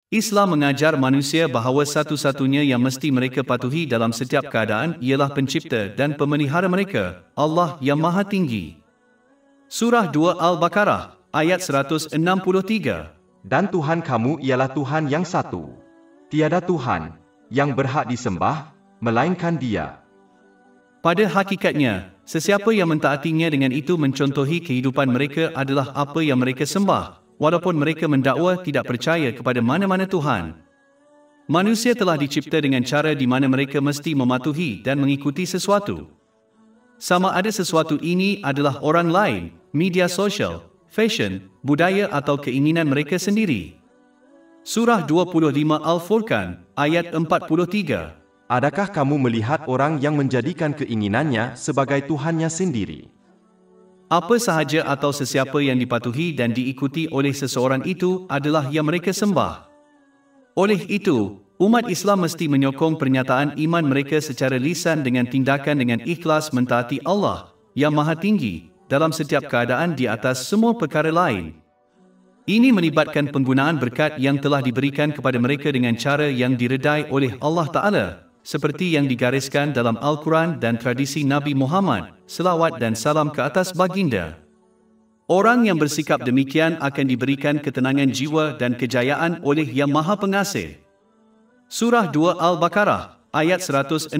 Islam mengajar manusia bahawa satu-satunya yang mesti mereka patuhi dalam setiap keadaan ialah pencipta dan pemelihara mereka, Allah yang Maha Tinggi. Surah 2 Al-Baqarah, ayat 163. Dan Tuhan kamu ialah Tuhan yang satu. Tiada Tuhan yang berhak disembah, melainkan Dia. Pada hakikatnya, sesiapa yang mentaatinya dengan itu mencontohi kehidupan mereka adalah apa yang mereka sembah, walaupun mereka mendakwa tidak percaya kepada mana-mana Tuhan. Manusia telah dicipta dengan cara di mana mereka mesti mematuhi dan mengikuti sesuatu. Sama ada sesuatu ini adalah orang lain, media sosial, fashion, budaya atau keinginan mereka sendiri. Surah 25 Al-Furqan, ayat 43. Adakah kamu melihat orang yang menjadikan keinginannya sebagai Tuhannya sendiri? Apa sahaja atau sesiapa yang dipatuhi dan diikuti oleh seseorang itu adalah yang mereka sembah. Oleh itu, umat Islam mesti menyokong pernyataan iman mereka secara lisan dengan tindakan dengan ikhlas mentaati Allah yang Maha Tinggi dalam setiap keadaan di atas semua perkara lain. Ini melibatkan penggunaan berkat yang telah diberikan kepada mereka dengan cara yang diredai oleh Allah Ta'ala, seperti yang digariskan dalam Al-Quran dan tradisi Nabi Muhammad, selawat dan salam ke atas baginda. Orang yang bersikap demikian akan diberikan ketenangan jiwa dan kejayaan oleh Yang Maha Pengasih. Surah 2 Al-Baqarah, ayat 163.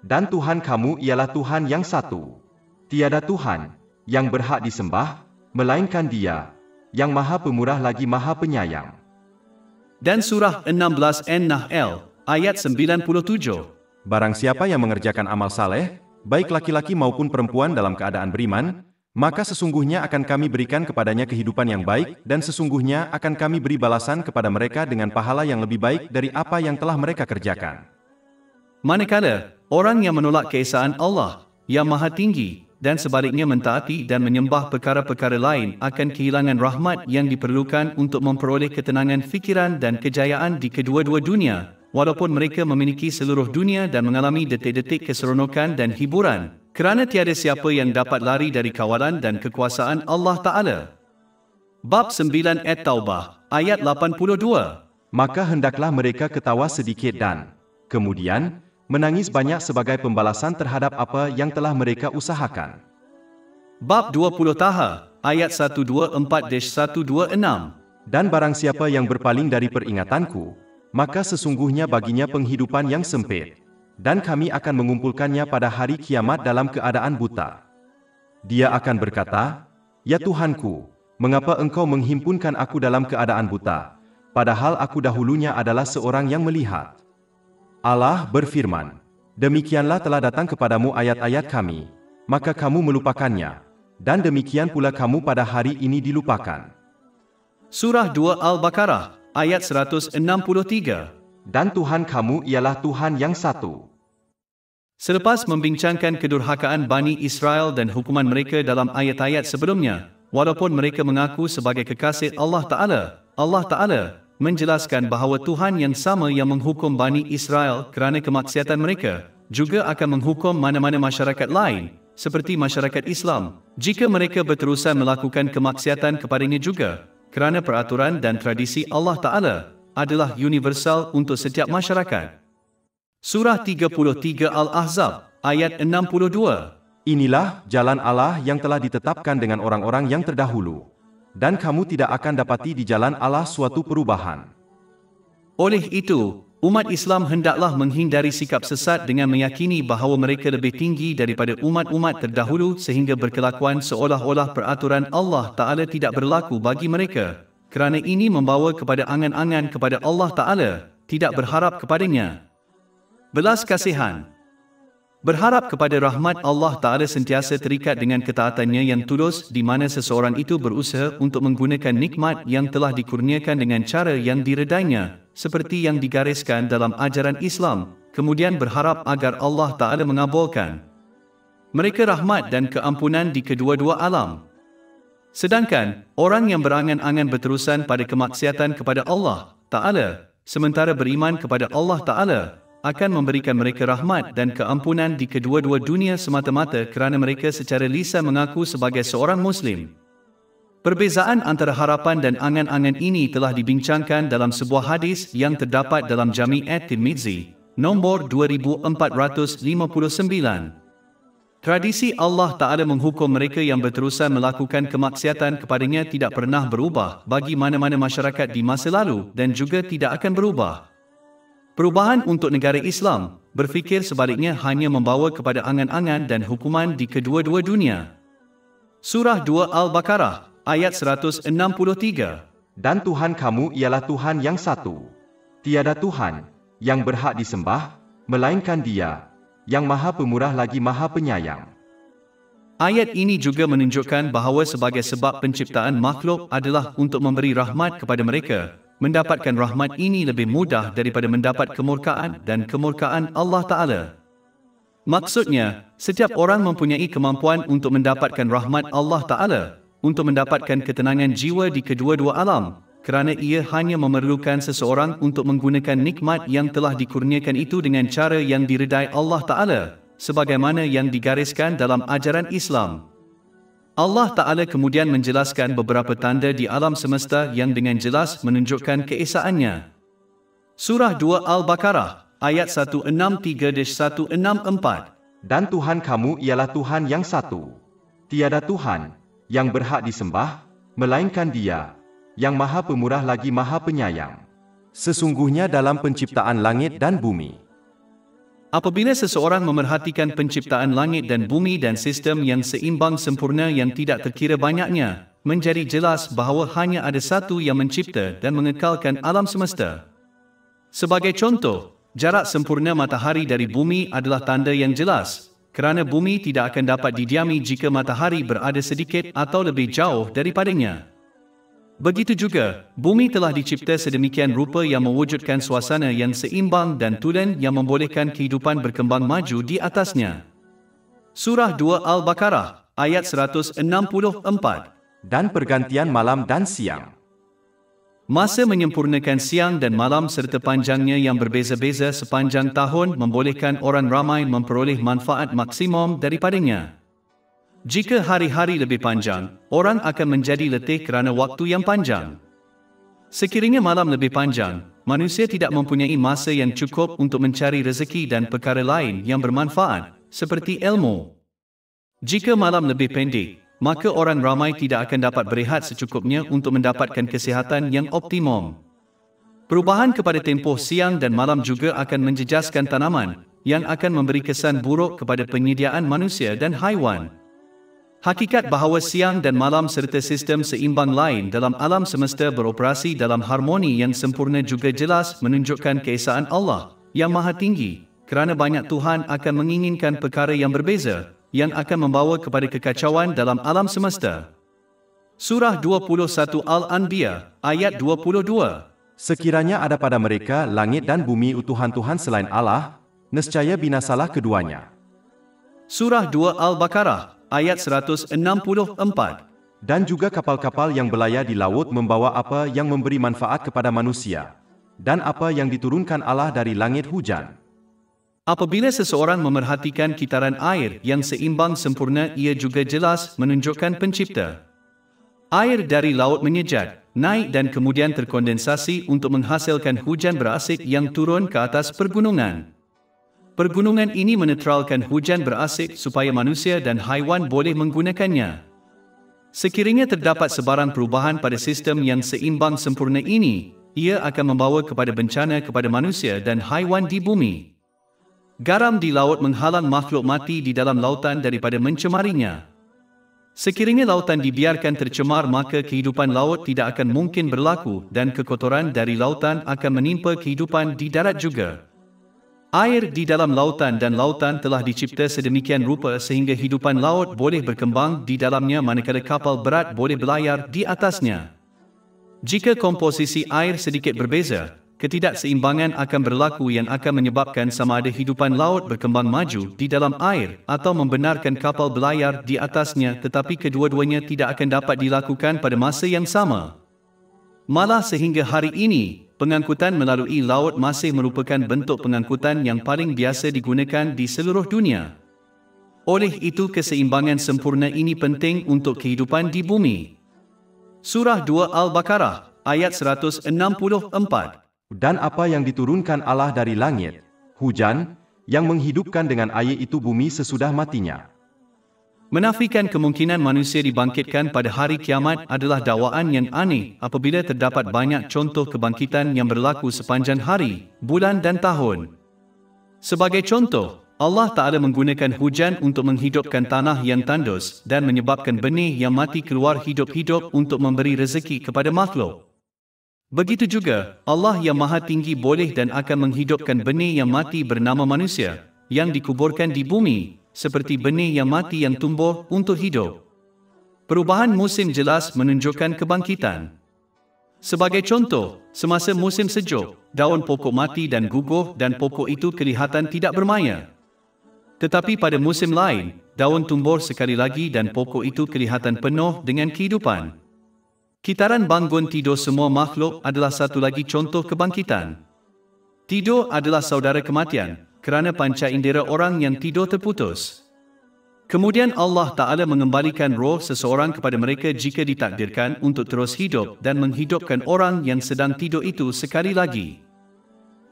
Dan Tuhan kamu ialah Tuhan yang satu. Tiada Tuhan yang berhak disembah, melainkan Dia, yang Maha Pemurah lagi Maha Penyayang. Dan surah 16 An-Nahl, ayat 97. Barang siapa yang mengerjakan amal saleh, baik laki-laki maupun perempuan dalam keadaan beriman, maka sesungguhnya akan kami berikan kepadanya kehidupan yang baik, dan sesungguhnya akan kami beri balasan kepada mereka dengan pahala yang lebih baik dari apa yang telah mereka kerjakan. Manakala, orang yang menolak keesaan Allah, yang Maha Tinggi, dan sebaliknya mentaati dan menyembah perkara-perkara lain akan kehilangan rahmat yang diperlukan untuk memperoleh ketenangan fikiran dan kejayaan di kedua-dua dunia, walaupun mereka memiliki seluruh dunia dan mengalami detik-detik keseronokan dan hiburan, kerana tiada siapa yang dapat lari dari kawalan dan kekuasaan Allah Ta'ala. Bab 9 At-Taubah, ayat 82. Maka hendaklah mereka ketawa sedikit dan kemudian menangis banyak sebagai pembalasan terhadap apa yang telah mereka usahakan. Bab 20 Taha, ayat 124-126. Dan barang siapa yang berpaling dari peringatanku, maka sesungguhnya baginya penghidupan yang sempit, dan kami akan mengumpulkannya pada hari kiamat dalam keadaan buta. Dia akan berkata, "Ya Tuhanku, mengapa Engkau menghimpunkan aku dalam keadaan buta, padahal aku dahulunya adalah seorang yang melihat?" Allah berfirman, "Demikianlah telah datang kepadamu ayat-ayat kami, maka kamu melupakannya, dan demikian pula kamu pada hari ini dilupakan." Surah 2 Al-Baqarah, ayat 163. Dan Tuhan kamu ialah Tuhan yang satu. Selepas membincangkan kedurhakaan Bani Israel dan hukuman mereka dalam ayat-ayat sebelumnya, walaupun mereka mengaku sebagai kekasih Allah Ta'ala menjelaskan bahawa Tuhan yang sama yang menghukum Bani Israel kerana kemaksiatan mereka, juga akan menghukum mana-mana masyarakat lain, seperti masyarakat Islam, jika mereka berterusan melakukan kemaksiatan kepadanya juga, kerana peraturan dan tradisi Allah Ta'ala adalah universal untuk setiap masyarakat. Surah 33 Al-Ahzab, ayat 62. Inilah jalan Allah yang telah ditetapkan dengan orang-orang yang terdahulu, dan kamu tidak akan dapati di jalan Allah suatu perubahan. Oleh itu, umat Islam hendaklah menghindari sikap sesat dengan meyakini bahawa mereka lebih tinggi daripada umat-umat terdahulu sehingga berkelakuan seolah-olah peraturan Allah Ta'ala tidak berlaku bagi mereka, kerana ini membawa kepada angan-angan kepada Allah Ta'ala, tidak berharap kepadanya. Belas kasihan. Berharap kepada rahmat Allah Ta'ala sentiasa terikat dengan ketaatannya yang tulus di mana seseorang itu berusaha untuk menggunakan nikmat yang telah dikurniakan dengan cara yang diredainya, seperti yang digariskan dalam ajaran Islam, kemudian berharap agar Allah Ta'ala mengabulkan mereka rahmat dan keampunan di kedua-dua alam. Sedangkan, orang yang berangan-angan berterusan pada kemaksiatan kepada Allah Ta'ala, sementara beriman kepada Allah Ta'ala, akan memberikan mereka rahmat dan keampunan di kedua-dua dunia semata-mata kerana mereka secara lisan mengaku sebagai seorang Muslim. Perbezaan antara harapan dan angan-angan ini telah dibincangkan dalam sebuah hadis yang terdapat dalam Jami' at-Tirmizi, nombor 2459. Tradisi Allah Ta'ala menghukum mereka yang berterusan melakukan kemaksiatan kepadanya tidak pernah berubah bagi mana-mana masyarakat di masa lalu dan juga tidak akan berubah. Perubahan untuk negara Islam, berfikir sebaliknya hanya membawa kepada angan-angan dan hukuman di kedua-dua dunia. Surah 2 Al-Baqarah, ayat 163. Dan Tuhan kamu ialah Tuhan yang satu. Tiada Tuhan yang berhak disembah, melainkan Dia, yang Maha Pemurah lagi Maha Penyayang. Ayat ini juga menunjukkan bahawa sebagai sebab penciptaan makhluk adalah untuk memberi rahmat kepada mereka. Mendapatkan rahmat ini lebih mudah daripada mendapat kemurkaan dan kemurkaan Allah Ta'ala. Maksudnya, setiap orang mempunyai kemampuan untuk mendapatkan rahmat Allah Ta'ala, untuk mendapatkan ketenangan jiwa di kedua-dua alam, kerana ia hanya memerlukan seseorang untuk menggunakan nikmat yang telah dikurniakan itu dengan cara yang diredai Allah Ta'ala, sebagaimana yang digariskan dalam ajaran Islam. Allah Ta'ala kemudian menjelaskan beberapa tanda di alam semesta yang dengan jelas menunjukkan keesaannya. Surah 2 Al-Baqarah, ayat 163-164. Dan Tuhan kamu ialah Tuhan yang satu. Tiada Tuhan yang berhak disembah, melainkan Dia, yang Maha Pemurah lagi Maha Penyayang. Sesungguhnya dalam penciptaan langit dan bumi. Apabila seseorang memerhatikan penciptaan langit dan bumi dan sistem yang seimbang sempurna yang tidak terkira banyaknya, menjadi jelas bahawa hanya ada satu yang mencipta dan mengekalkan alam semesta. Sebagai contoh, jarak sempurna matahari dari bumi adalah tanda yang jelas, kerana bumi tidak akan dapat didiami jika matahari berada sedikit atau lebih jauh daripadanya. Begitu juga, bumi telah dicipta sedemikian rupa yang mewujudkan suasana yang seimbang dan tulen yang membolehkan kehidupan berkembang maju di atasnya. Surah 2 Al-Baqarah, ayat 164. Dan pergantian malam dan siang. Masa menyempurnakan siang dan malam serta panjangnya yang berbeza-beza sepanjang tahun membolehkan orang ramai memperoleh manfaat maksimum daripadanya. Jika hari-hari lebih panjang, orang akan menjadi letih kerana waktu yang panjang. Sekiranya malam lebih panjang, manusia tidak mempunyai masa yang cukup untuk mencari rezeki dan perkara lain yang bermanfaat, seperti ilmu. Jika malam lebih pendek, maka orang ramai tidak akan dapat berehat secukupnya untuk mendapatkan kesihatan yang optimum. Perubahan kepada tempoh siang dan malam juga akan menjejaskan tanaman, yang akan memberi kesan buruk kepada penyediaan manusia dan haiwan. Hakikat bahawa siang dan malam serta sistem seimbang lain dalam alam semesta beroperasi dalam harmoni yang sempurna juga jelas menunjukkan keesaan Allah yang Maha Tinggi, kerana banyak Tuhan akan menginginkan perkara yang berbeza, yang akan membawa kepada kekacauan dalam alam semesta. Surah 21 Al-Anbiya, ayat 22. Sekiranya ada pada mereka langit dan bumi Tuhan-Tuhan selain Allah, nescaya binasalah keduanya. Surah 2 Al-Baqarah, ayat 164. Dan juga kapal-kapal yang berlayar di laut membawa apa yang memberi manfaat kepada manusia, dan apa yang diturunkan Allah dari langit hujan. Apabila seseorang memerhatikan kitaran air yang seimbang sempurna, ia juga jelas menunjukkan pencipta. Air dari laut menyejat, naik dan kemudian terkondensasi untuk menghasilkan hujan berasik yang turun ke atas pergunungan. Pergunungan ini menetralkan hujan berasik supaya manusia dan haiwan boleh menggunakannya. Sekiranya terdapat sebarang perubahan pada sistem yang seimbang sempurna ini, ia akan membawa kepada bencana kepada manusia dan haiwan di bumi. Garam di laut menghalang makhluk mati di dalam lautan daripada mencemarinya. Sekiranya lautan dibiarkan tercemar, maka kehidupan laut tidak akan mungkin berlaku dan kekotoran dari lautan akan menimpa kehidupan di darat juga. Air di dalam lautan dan lautan telah dicipta sedemikian rupa sehingga hidupan laut boleh berkembang di dalamnya manakala kapal berat boleh berlayar di atasnya. Jika komposisi air sedikit berbeza, ketidakseimbangan akan berlaku yang akan menyebabkan sama ada hidupan laut berkembang maju di dalam air atau membenarkan kapal berlayar di atasnya, tetapi kedua-duanya tidak akan dapat dilakukan pada masa yang sama. Malah sehingga hari ini, pengangkutan melalui laut masih merupakan bentuk pengangkutan yang paling biasa digunakan di seluruh dunia. Oleh itu keseimbangan sempurna ini penting untuk kehidupan di bumi. Surah 2 Al-Baqarah, ayat 164. Dan apa yang diturunkan Allah dari langit, hujan, yang menghidupkan dengan air itu bumi sesudah matinya. Menafikan kemungkinan manusia dibangkitkan pada hari kiamat adalah dakwaan yang aneh apabila terdapat banyak contoh kebangkitan yang berlaku sepanjang hari, bulan dan tahun. Sebagai contoh, Allah Ta'ala menggunakan hujan untuk menghidupkan tanah yang tandus dan menyebabkan benih yang mati keluar hidup-hidup untuk memberi rezeki kepada makhluk. Begitu juga, Allah yang Maha Tinggi boleh dan akan menghidupkan benih yang mati bernama manusia, yang dikuburkan di bumi, seperti benih yang mati yang tumbuh untuk hidup. Perubahan musim jelas menunjukkan kebangkitan. Sebagai contoh, semasa musim sejuk, daun pokok mati dan gugur dan pokok itu kelihatan tidak bermaya. Tetapi pada musim lain, daun tumbuh sekali lagi dan pokok itu kelihatan penuh dengan kehidupan. Kitaran bangun tidur semua makhluk adalah satu lagi contoh kebangkitan. Tidur adalah saudara kematian, kerana panca indera orang yang tidur terputus. Kemudian Allah Ta'ala mengembalikan roh seseorang kepada mereka jika ditakdirkan untuk terus hidup dan menghidupkan orang yang sedang tidur itu sekali lagi.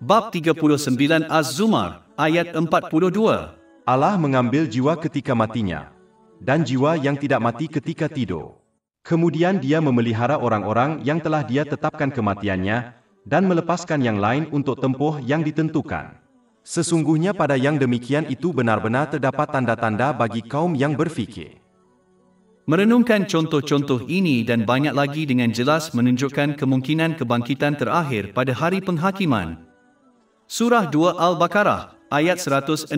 Bab 39 Az-Zumar, ayat 42. Allah mengambil jiwa ketika matinya, dan jiwa yang tidak mati ketika tidur. Kemudian Dia memelihara orang-orang yang telah Dia tetapkan kematiannya, dan melepaskan yang lain untuk tempoh yang ditentukan. Sesungguhnya pada yang demikian itu benar-benar terdapat tanda-tanda bagi kaum yang berfikir. Merenungkan contoh-contoh ini dan banyak lagi dengan jelas menunjukkan kemungkinan kebangkitan terakhir pada hari penghakiman. Surah 2 Al-Baqarah, ayat 164.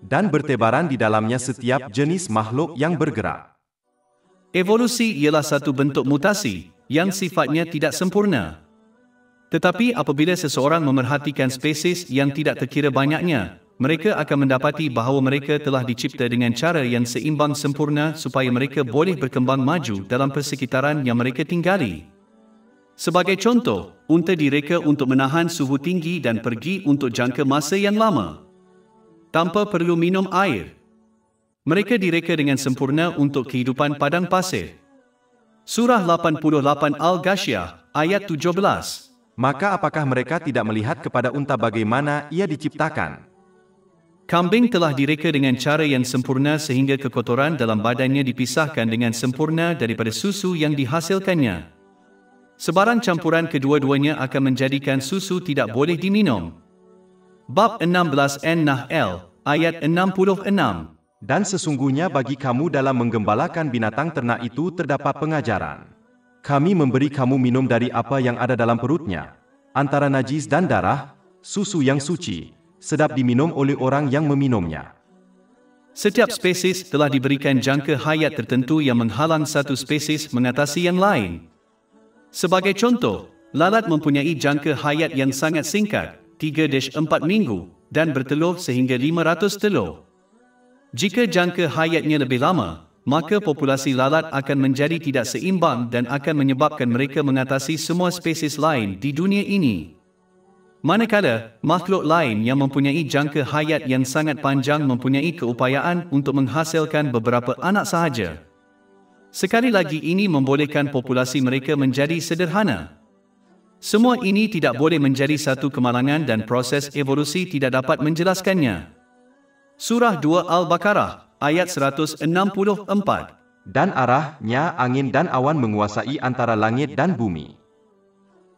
Dan bertebaran di dalamnya setiap jenis makhluk yang bergerak. Evolusi ialah satu bentuk mutasi yang sifatnya tidak sempurna. Tetapi apabila seseorang memerhatikan spesies yang tidak terkira banyaknya, mereka akan mendapati bahawa mereka telah dicipta dengan cara yang seimbang sempurna supaya mereka boleh berkembang maju dalam persekitaran yang mereka tinggali. Sebagai contoh, unta direka untuk menahan suhu tinggi dan pergi untuk jangka masa yang lama, tanpa perlu minum air. Mereka direka dengan sempurna untuk kehidupan padang pasir. Surah 88 Al-Ghasyiyah, ayat 17. Maka apakah mereka tidak melihat kepada unta bagaimana ia diciptakan? Kambing telah direka dengan cara yang sempurna sehingga kekotoran dalam badannya dipisahkan dengan sempurna daripada susu yang dihasilkannya. Sebarang campuran kedua-duanya akan menjadikan susu tidak boleh diminum. Bab 16 An-Nahl, ayat 66. Dan sesungguhnya bagi kamu dalam menggembalakan binatang ternak itu terdapat pengajaran. Kami memberi kamu minum dari apa yang ada dalam perutnya, antara najis dan darah, susu yang suci, sedap diminum oleh orang yang meminumnya. Setiap spesies telah diberikan jangka hayat tertentu yang menghalang satu spesies mengatasi yang lain. Sebagai contoh, lalat mempunyai jangka hayat yang sangat singkat, 3-4 minggu, dan bertelur sehingga 500 telur. Jika jangka hayatnya lebih lama, maka populasi lalat akan menjadi tidak seimbang dan akan menyebabkan mereka mengatasi semua spesies lain di dunia ini. Manakala, makhluk lain yang mempunyai jangka hayat yang sangat panjang mempunyai keupayaan untuk menghasilkan beberapa anak sahaja. Sekali lagi ini membolehkan populasi mereka menjadi sederhana. Semua ini tidak boleh menjadi satu kemalangan dan proses evolusi tidak dapat menjelaskannya. Surah 2 Al-Baqarah, ayat 164. Dan arahnya angin dan awan menguasai antara langit dan bumi.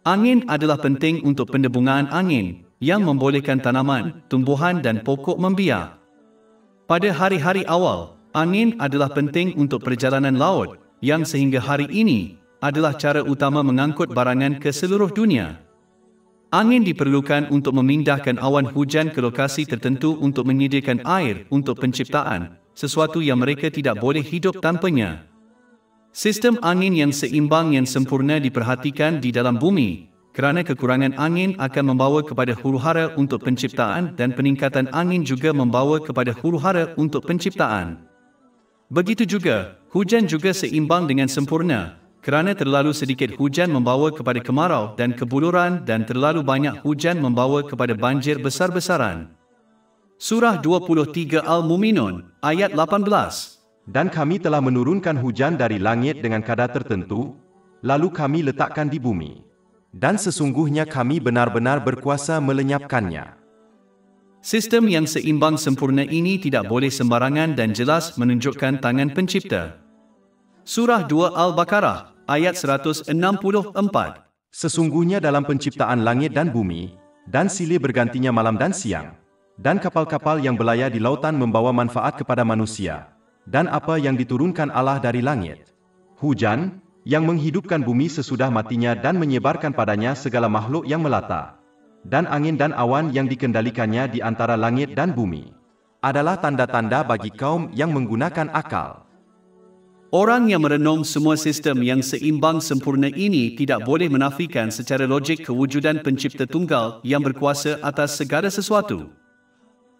Angin adalah penting untuk pendebungan angin, yang membolehkan tanaman, tumbuhan dan pokok membiak. Pada hari-hari awal, angin adalah penting untuk perjalanan laut, yang sehingga hari ini adalah cara utama mengangkut barangan ke seluruh dunia. Angin diperlukan untuk memindahkan awan hujan ke lokasi tertentu untuk menyediakan air untuk penciptaan, sesuatu yang mereka tidak boleh hidup tanpanya. Sistem angin yang seimbang yang sempurna diperhatikan di dalam bumi, kerana kekurangan angin akan membawa kepada huru-hara untuk penciptaan dan peningkatan angin juga membawa kepada huru-hara untuk penciptaan. Begitu juga, hujan juga seimbang dengan sempurna, kerana terlalu sedikit hujan membawa kepada kemarau dan kebuluran dan terlalu banyak hujan membawa kepada banjir besar-besaran. Surah 23 Al-Mu'minun, ayat 18. Dan kami telah menurunkan hujan dari langit dengan kadar tertentu, lalu kami letakkan di bumi. Dan sesungguhnya kami benar-benar berkuasa melenyapkannya. Sistem yang seimbang sempurna ini tidak boleh sembarangan dan jelas menunjukkan tangan pencipta. Surah 2 Al-Baqarah, ayat 164. Sesungguhnya dalam penciptaan langit dan bumi, dan silih bergantinya malam dan siang, dan kapal-kapal yang berlayar di lautan membawa manfaat kepada manusia, dan apa yang diturunkan Allah dari langit, hujan, yang menghidupkan bumi sesudah matinya dan menyebarkan padanya segala makhluk yang melata, dan angin dan awan yang dikendalikannya di antara langit dan bumi, adalah tanda-tanda bagi kaum yang menggunakan akal. Orang yang merenung semua sistem yang seimbang sempurna ini tidak boleh menafikan secara logik kewujudan pencipta tunggal yang berkuasa atas segala sesuatu.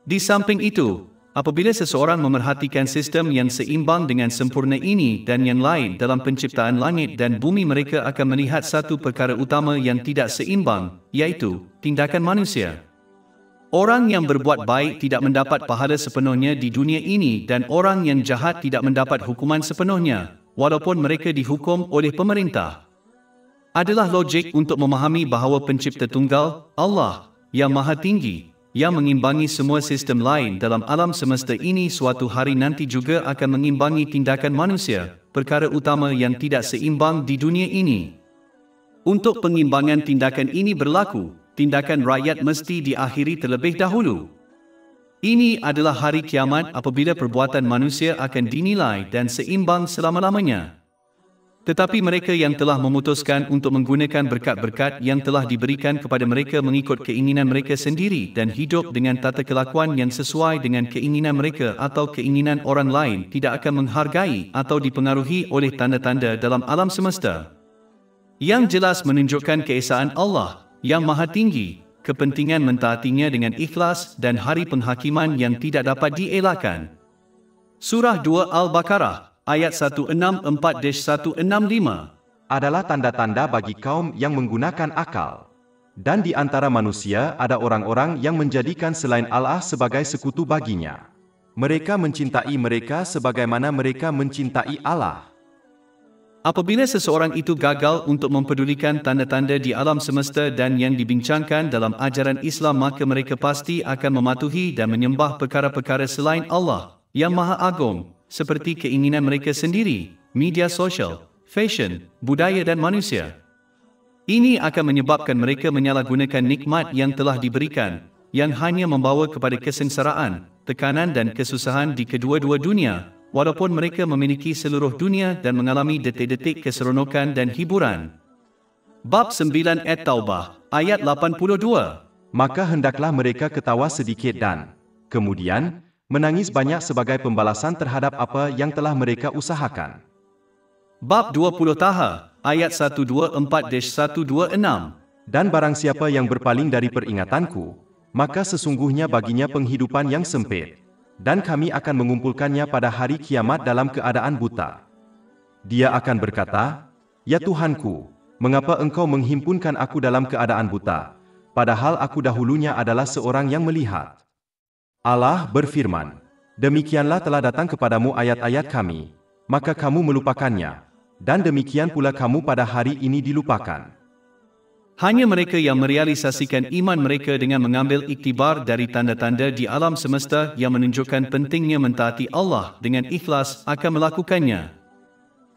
Di samping itu, apabila seseorang memerhatikan sistem yang seimbang dengan sempurna ini dan yang lain dalam penciptaan langit dan bumi, mereka akan melihat satu perkara utama yang tidak seimbang, iaitu tindakan manusia. Orang yang berbuat baik tidak mendapat pahala sepenuhnya di dunia ini dan orang yang jahat tidak mendapat hukuman sepenuhnya, walaupun mereka dihukum oleh pemerintah. Adalah logik untuk memahami bahawa pencipta tunggal, Allah, yang maha tinggi, yang mengimbangi semua sistem lain dalam alam semesta ini suatu hari nanti juga akan mengimbangi tindakan manusia, perkara utama yang tidak seimbang di dunia ini. Untuk pengimbangan tindakan ini berlaku, tindakan rakyat mesti diakhiri terlebih dahulu. Ini adalah hari kiamat apabila perbuatan manusia akan dinilai dan seimbang selama-lamanya. Tetapi mereka yang telah memutuskan untuk menggunakan berkat-berkat yang telah diberikan kepada mereka mengikut keinginan mereka sendiri dan hidup dengan tata kelakuan yang sesuai dengan keinginan mereka atau keinginan orang lain tidak akan menghargai atau dipengaruhi oleh tanda-tanda dalam alam semesta yang jelas menunjukkan keesaan Allah yang maha tinggi, kepentingan mentaatinya dengan ikhlas dan hari penghakiman yang tidak dapat dielakkan. Surah 2 Al-Baqarah, ayat 164-165 adalah tanda-tanda bagi kaum yang menggunakan akal. Dan di antara manusia ada orang-orang yang menjadikan selain Allah sebagai sekutu baginya. Mereka mencintai mereka sebagaimana mereka mencintai Allah. Apabila seseorang itu gagal untuk mempedulikan tanda-tanda di alam semesta dan yang dibincangkan dalam ajaran Islam, maka mereka pasti akan mematuhi dan menyembah perkara-perkara selain Allah yang Maha Agung, seperti keinginan mereka sendiri, media sosial, fashion, budaya dan manusia. Ini akan menyebabkan mereka menyalahgunakan nikmat yang telah diberikan, yang hanya membawa kepada kesengsaraan, tekanan dan kesusahan di kedua-dua dunia, walaupun mereka memiliki seluruh dunia dan mengalami detik-detik keseronokan dan hiburan. Bab 9 At-Taubah, ayat 82. Maka hendaklah mereka ketawa sedikit dan kemudian menangis banyak sebagai pembalasan terhadap apa yang telah mereka usahakan. Bab 20 Taha, ayat 124-126. Dan barang siapa yang berpaling dari peringatanku, maka sesungguhnya baginya penghidupan yang sempit. Dan kami akan mengumpulkannya pada hari kiamat dalam keadaan buta. Dia akan berkata, "Ya Tuhanku, mengapa engkau menghimpunkan aku dalam keadaan buta, padahal aku dahulunya adalah seorang yang melihat?" Allah berfirman, "Demikianlah telah datang kepadamu ayat-ayat kami, maka kamu melupakannya, dan demikian pula kamu pada hari ini dilupakan." Hanya mereka yang merealisasikan iman mereka dengan mengambil iktibar dari tanda-tanda di alam semesta yang menunjukkan pentingnya mentaati Allah dengan ikhlas akan melakukannya.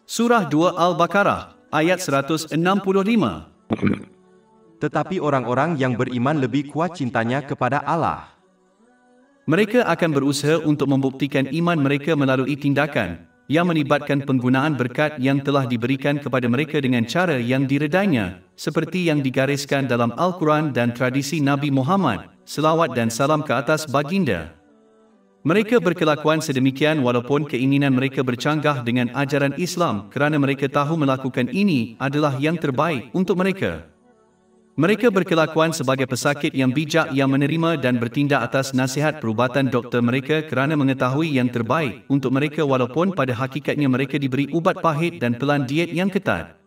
Surah 2 Al-Baqarah, ayat 165. Tetapi orang-orang yang beriman lebih kuat cintanya kepada Allah. Mereka akan berusaha untuk membuktikan iman mereka melalui tindakan yang melibatkan penggunaan berkat yang telah diberikan kepada mereka dengan cara yang diredainya, seperti yang digariskan dalam Al-Quran dan tradisi Nabi Muhammad, selawat dan salam ke atas baginda. Mereka berkelakuan sedemikian walaupun keinginan mereka bercanggah dengan ajaran Islam kerana mereka tahu melakukan ini adalah yang terbaik untuk mereka. Mereka berkelakuan sebagai pesakit yang bijak yang menerima dan bertindak atas nasihat perubatan doktor mereka kerana mengetahui yang terbaik untuk mereka walaupun pada hakikatnya mereka diberi ubat pahit dan pelan diet yang ketat.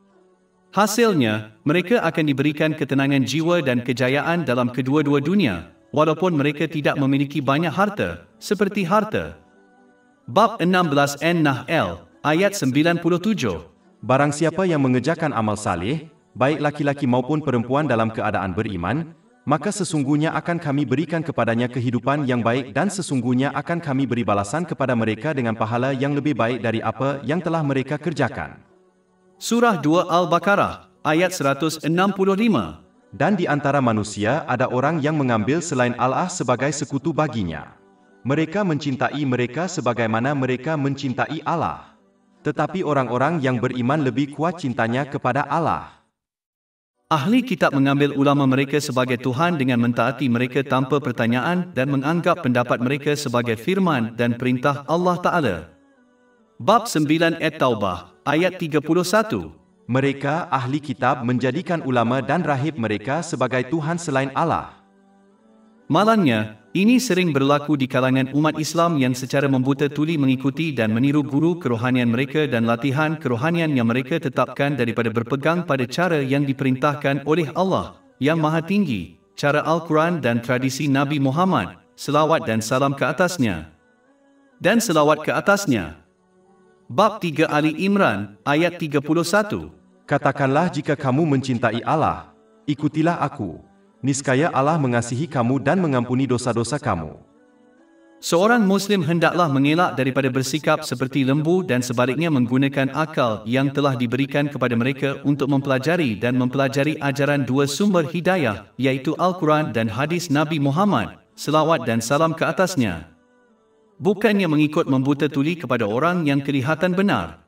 Hasilnya, mereka akan diberikan ketenangan jiwa dan kejayaan dalam kedua-dua dunia, walaupun mereka tidak memiliki banyak harta, seperti harta Bab 16 An-Nahl, ayat 97. Barang siapa yang mengerjakan amal saleh, baik laki-laki maupun perempuan dalam keadaan beriman, maka sesungguhnya akan kami berikan kepadanya kehidupan yang baik dan sesungguhnya akan kami beri balasan kepada mereka dengan pahala yang lebih baik dari apa yang telah mereka kerjakan. Surah 2 Al-Baqarah, ayat 165. Dan di antara manusia ada orang yang mengambil selain Allah sebagai sekutu baginya. Mereka mencintai mereka sebagaimana mereka mencintai Allah. Tetapi orang-orang yang beriman lebih kuat cintanya kepada Allah. Ahli kitab mengambil ulama mereka sebagai Tuhan dengan mentaati mereka tanpa pertanyaan dan menganggap pendapat mereka sebagai firman dan perintah Allah Ta'ala. Bab 9 At-Taubah, ayat 31. Mereka, ahli kitab, menjadikan ulama dan rahib mereka sebagai Tuhan selain Allah. Malangnya, ini sering berlaku di kalangan umat Islam yang secara membuta tuli mengikuti dan meniru guru kerohanian mereka dan latihan kerohanian yang mereka tetapkan daripada berpegang pada cara yang diperintahkan oleh Allah yang Maha Tinggi, cara Al-Quran dan tradisi Nabi Muhammad, selawat dan salam ke atasnya. Dan selawat ke atasnya. Bab 3 Ali Imran, ayat 31. Katakanlah jika kamu mencintai Allah, ikutilah aku. Niscaya Allah mengasihi kamu dan mengampuni dosa-dosa kamu. Seorang Muslim hendaklah mengelak daripada bersikap seperti lembu dan sebaliknya menggunakan akal yang telah diberikan kepada mereka untuk mempelajari dan mempelajari ajaran dua sumber hidayah, iaitu Al-Quran dan hadis Nabi Muhammad, selawat dan salam ke atasnya. Bukannya mengikut membuta tuli kepada orang yang kelihatan benar.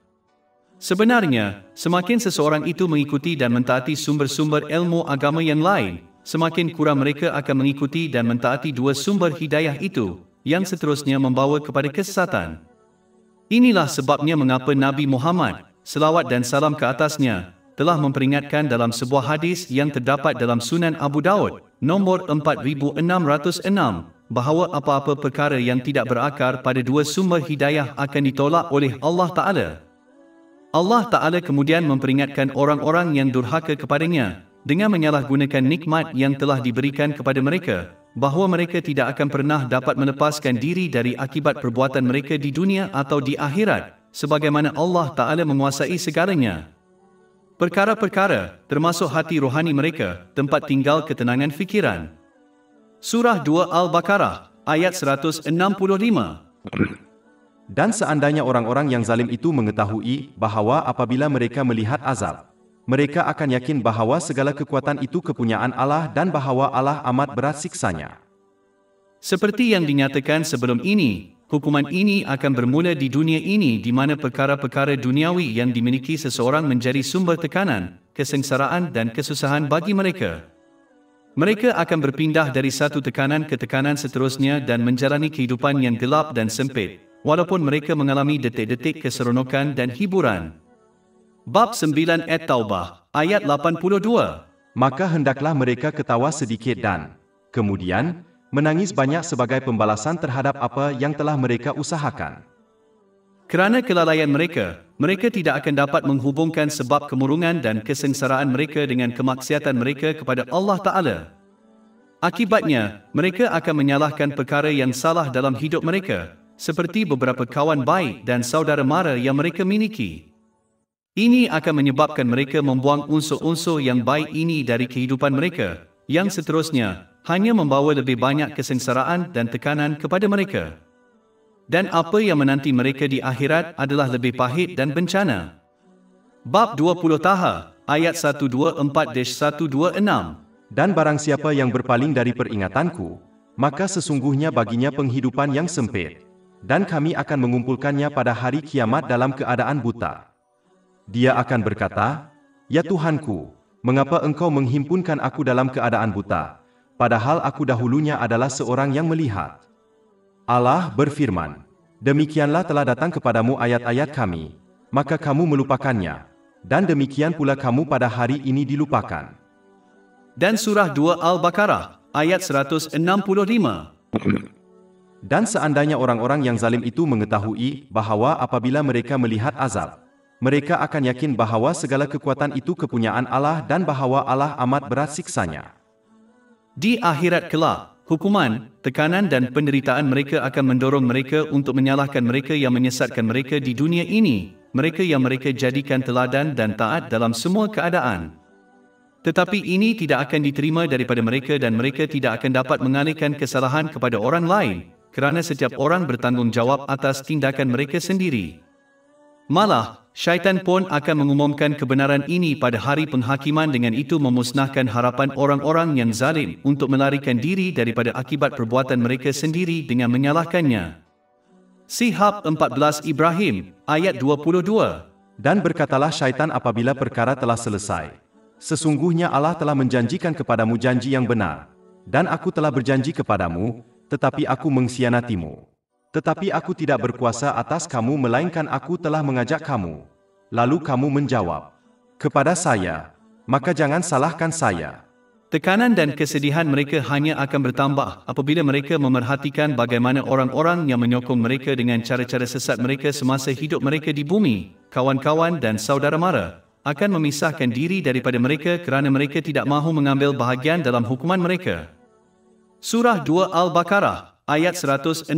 Sebenarnya, semakin seseorang itu mengikuti dan mentaati sumber-sumber ilmu agama yang lain, semakin kurang mereka akan mengikuti dan mentaati dua sumber hidayah itu, yang seterusnya membawa kepada kesesatan. Inilah sebabnya mengapa Nabi Muhammad, selawat dan salam ke atasnya, telah memperingatkan dalam sebuah hadis yang terdapat dalam Sunan Abu Daud, nombor 4606, bahawa apa-apa perkara yang tidak berakar pada dua sumber hidayah akan ditolak oleh Allah Ta'ala. Allah Ta'ala kemudian memperingatkan orang-orang yang durhaka kepadanya, dengan menyalahgunakan nikmat yang telah diberikan kepada mereka, bahawa mereka tidak akan pernah dapat melepaskan diri dari akibat perbuatan mereka di dunia atau di akhirat, sebagaimana Allah Ta'ala menguasai segalanya. Perkara-perkara, termasuk hati rohani mereka, tempat tinggal ketenangan fikiran. Surah 2 Al-Baqarah, ayat 165. Dan seandainya orang-orang yang zalim itu mengetahui bahawa apabila mereka melihat azab, mereka akan yakin bahawa segala kekuatan itu kepunyaan Allah dan bahawa Allah amat berat siksanya. Seperti yang dinyatakan sebelum ini, hukuman ini akan bermula di dunia ini di mana perkara-perkara duniawi yang dimiliki seseorang menjadi sumber tekanan, kesengsaraan dan kesusahan bagi mereka. Mereka akan berpindah dari satu tekanan ke tekanan seterusnya dan menjalani kehidupan yang gelap dan sempit, walaupun mereka mengalami detik-detik keseronokan dan hiburan. Bab 9 At-Taubah, ayat 82. Maka hendaklah mereka ketawa sedikit dan kemudian menangis banyak sebagai pembalasan terhadap apa yang telah mereka usahakan. Kerana kelalaian mereka, mereka tidak akan dapat menghubungkan sebab kemurungan dan kesengsaraan mereka dengan kemaksiatan mereka kepada Allah Ta'ala. Akibatnya, mereka akan menyalahkan perkara yang salah dalam hidup mereka, seperti beberapa kawan baik dan saudara mara yang mereka miliki. Ini akan menyebabkan mereka membuang unsur-unsur yang baik ini dari kehidupan mereka, yang seterusnya hanya membawa lebih banyak kesengsaraan dan tekanan kepada mereka. Dan apa yang menanti mereka di akhirat adalah lebih pahit dan bencana. Bab 20 Taha, ayat 124-126. Dan barang siapa yang berpaling dari peringatanku, maka sesungguhnya baginya penghidupan yang sempit, dan kami akan mengumpulkannya pada hari kiamat dalam keadaan buta. Dia akan berkata, "Ya Tuhanku, mengapa engkau menghimpunkan aku dalam keadaan buta, padahal aku dahulunya adalah seorang yang melihat?" Allah berfirman, "Demikianlah telah datang kepadamu ayat-ayat kami, maka kamu melupakannya, dan demikian pula kamu pada hari ini dilupakan." Dan surah 2 Al-Baqarah, ayat 165. Dan seandainya orang-orang yang zalim itu mengetahui bahawa apabila mereka melihat azab, mereka akan yakin bahawa segala kekuatan itu kepunyaan Allah dan bahawa Allah amat berat siksanya. Di akhirat kelak, Hukuman, tekanan dan penderitaan mereka akan mendorong mereka untuk menyalahkan mereka yang menyesatkan mereka di dunia ini, mereka yang mereka jadikan teladan dan taat dalam semua keadaan. Tetapi ini tidak akan diterima daripada mereka dan mereka tidak akan dapat mengalihkan kesalahan kepada orang lain, kerana setiap orang bertanggungjawab atas tindakan mereka sendiri. Malah, syaitan pun akan mengumumkan kebenaran ini pada hari penghakiman, dengan itu memusnahkan harapan orang-orang yang zalim untuk melarikan diri daripada akibat perbuatan mereka sendiri dengan menyalahkannya. Sihab 14 Ibrahim, ayat 22. Dan berkatalah syaitan apabila perkara telah selesai, sesungguhnya Allah telah menjanjikan kepadamu janji yang benar, dan aku telah berjanji kepadamu, tetapi aku mengkhianatimu. Tetapi aku tidak berkuasa atas kamu melainkan aku telah mengajak kamu. Lalu kamu menjawab kepada saya, maka jangan salahkan saya. Tekanan dan kesedihan mereka hanya akan bertambah apabila mereka memerhatikan bagaimana orang-orang yang menyokong mereka dengan cara-cara sesat mereka semasa hidup mereka di bumi, kawan-kawan dan saudara mara, akan memisahkan diri daripada mereka kerana mereka tidak mahu mengambil bahagian dalam hukuman mereka. Surah 2 Al-Baqarah, ayat 166.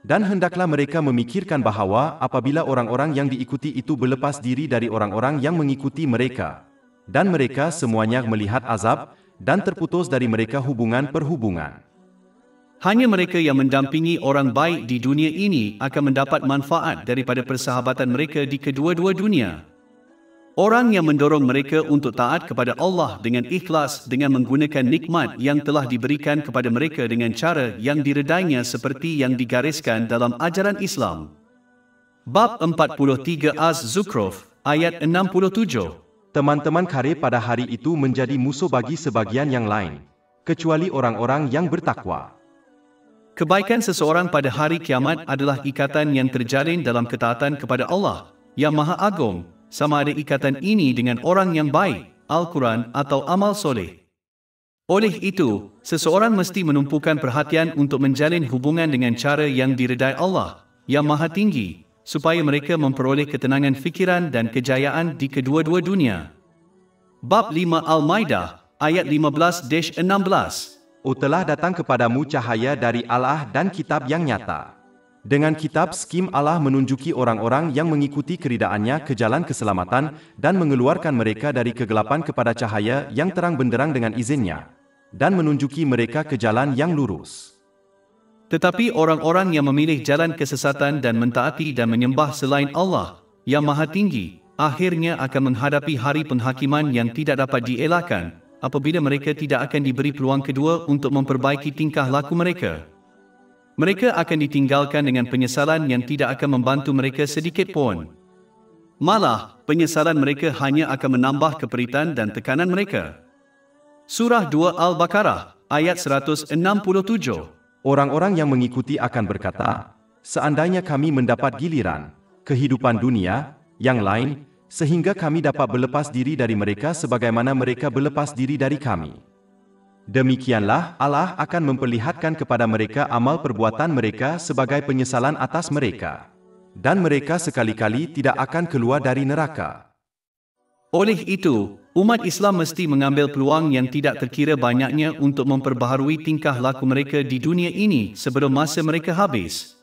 Dan hendaklah mereka memikirkan bahawa apabila orang-orang yang diikuti itu berlepas diri dari orang-orang yang mengikuti mereka, dan mereka semuanya melihat azab, dan terputus dari mereka hubungan perhubungan. Hanya mereka yang mendampingi orang baik di dunia ini akan mendapat manfaat daripada persahabatan mereka di kedua-dua dunia. Orang yang mendorong mereka untuk taat kepada Allah dengan ikhlas dengan menggunakan nikmat yang telah diberikan kepada mereka dengan cara yang diredainya seperti yang digariskan dalam ajaran Islam. Bab 43 Az-Zukhruf, ayat 67. Teman-teman karib pada hari itu menjadi musuh bagi sebagian yang lain, kecuali orang-orang yang bertakwa. Kebaikan seseorang pada hari kiamat adalah ikatan yang terjalin dalam ketaatan kepada Allah yang Maha Agung, sama ada ikatan ini dengan orang yang baik, Al-Quran atau amal soleh. Oleh itu, seseorang mesti menumpukan perhatian untuk menjalin hubungan dengan cara yang diredai Allah, yang Maha Tinggi, supaya mereka memperoleh ketenangan fikiran dan kejayaan di kedua-dua dunia. Bab 5 Al-Maidah, ayat 15-16. Telah datang kepadamu cahaya dari Allah dan kitab yang nyata. Dengan kitab skim Allah menunjuki orang-orang yang mengikuti keridaannya ke jalan keselamatan dan mengeluarkan mereka dari kegelapan kepada cahaya yang terang benderang dengan izinnya, dan menunjuki mereka ke jalan yang lurus. Tetapi orang-orang yang memilih jalan kesesatan dan mentaati dan menyembah selain Allah yang Maha Tinggi, akhirnya akan menghadapi hari penghakiman yang tidak dapat dielakkan, apabila mereka tidak akan diberi peluang kedua untuk memperbaiki tingkah laku mereka. Mereka akan ditinggalkan dengan penyesalan yang tidak akan membantu mereka sedikit pun. Malah, penyesalan mereka hanya akan menambah keperitan dan tekanan mereka. Surah 2 Al-Baqarah, ayat 167. Orang-orang yang mengikuti akan berkata, seandainya kami mendapat giliran kehidupan dunia yang lain, sehingga kami dapat berlepas diri dari mereka sebagaimana mereka berlepas diri dari kami. Demikianlah Allah akan memperlihatkan kepada mereka amal perbuatan mereka sebagai penyesalan atas mereka. Dan mereka sekali-kali tidak akan keluar dari neraka. Oleh itu, umat Islam mesti mengambil peluang yang tidak terkira banyaknya untuk memperbaharui tingkah laku mereka di dunia ini sebelum masa mereka habis.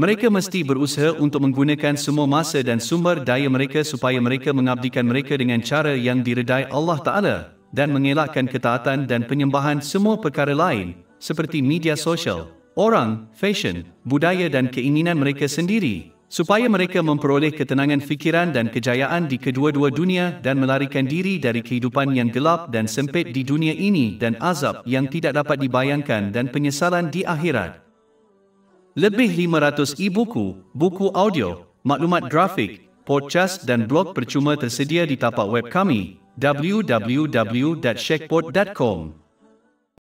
Mereka mesti berusaha untuk menggunakan semua masa dan sumber daya mereka supaya mereka mengabdikan mereka dengan cara yang diredai Allah Ta'ala, dan mengelakkan ketaatan dan penyembahan semua perkara lain, seperti media sosial, orang, fashion, budaya dan keinginan mereka sendiri, supaya mereka memperoleh ketenangan fikiran dan kejayaan di kedua-dua dunia dan melarikan diri dari kehidupan yang gelap dan sempit di dunia ini dan azab yang tidak dapat dibayangkan dan penyesalan di akhirat. Lebih 500 e-buku, buku audio, maklumat grafik, podcast dan blog percuma tersedia di tapak web kami, www.shekpot.com.